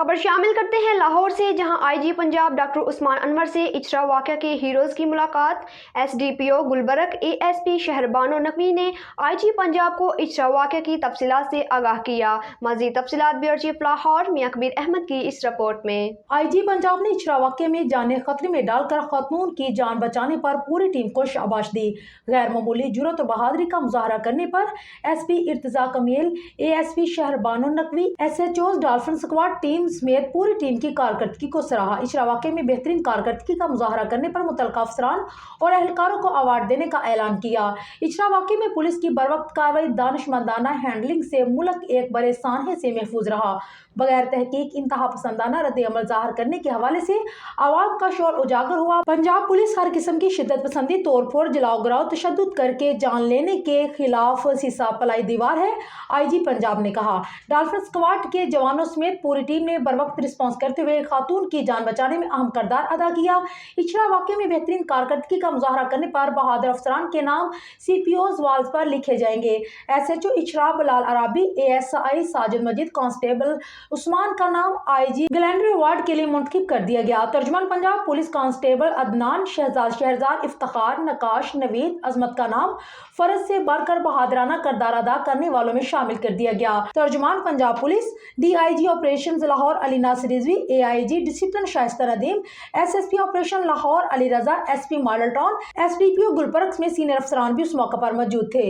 खबर शामिल करते हैं लाहौर से, जहां आईजी पंजाब डॉक्टर उस्मान अनवर से इचरा वाक़या के हीरोज़ की मुलाकात। एसडीपीओ गुलबर्ग एएसपी शहरबानो नकवी ने आईजी पंजाब को इचरा वाक़या की तफसीलात से आगाह किया। मज़ीद तफसीलात ब्यूरो चीफ लाहौर मियां कबीर अहमद की इस रिपोर्ट में। आईजी पंजाब ने इचरा वाक़े में जाने खतरे में डालकर खातून की जान बचाने पर पूरी टीम को शाबाश दी। गैर मामूली जुर्रत और बहादुरी का मुजाहरा करने पर SP Irtaza Kamil, ASP Shehrbano Naqvi, SHO Dolphin Squad team समेत पूरी टीम की कारकर्दगी को सराहा। इचरा वाक़े में बेहतरीन कारकर्दगी का मुजाहरा करने पर मुतल्लिका अफसरान और एहलकारों को अवार्ड देने का ऐलान किया। इचरा वाक़े में पुलिस की बरवक्त कार्रवाई, दानिशमंदाना हैंडलिंग से मुल्क एक बड़े सानहे से महफूज रहा। बगैर तहकीक इंतहा पसंदाना रद्द अमल जाहिर करने के हवाले से आवाम का शोर उजागर हुआ। पंजाब पुलिस हर किस्म की शिद्दत पसंदी, तोड़ फोड़, जलाओ गिराओ, तशद्दुद करके जान लेने के खिलाफ सीसा पलाई दीवार है, आईजी पंजाब ने कहा। डॉल्फिन स्क्वाड के जवानों समेत पूरी टीम ने बरवक्त रिस्पॉन्स करते हुए खातून की जान बचाने में अहम किरदार अदा किया। इचरा वाक़े में बेहतरीन कारकर्दगी का मुजाहरा करने पर बहादुर अफसरान के नाम सीपीओज वाल्स पर लिखे जाएंगे। एसएचओ इचरा बिलाल अराबी, एएसआई साजिद मजीद, कांस्टेबल उस्मान का नाम आईजी ग्लैंडरी अवार्ड के लिए मुंतखब कर दिया गया। तर्जुमान पंजाब पुलिस कांस्टेबल अदनान, शहजाद, इफ्तिखार, नकाश, नवीद, अजमत का नाम फर्ज से बढ़कर बहादुराना किरदार अदा करने वालों में शामिल कर दिया गया। तर्जुमान Punjab police DIG operation Lahore Ali Nasir Rizvi, AIG discipline Shaista Nadeem, SSP operation Lahore Ali Raza, SP Model Town, SDPO Gulberg में सीनियर अफसरान भी उस मौके पर मौजूद थे।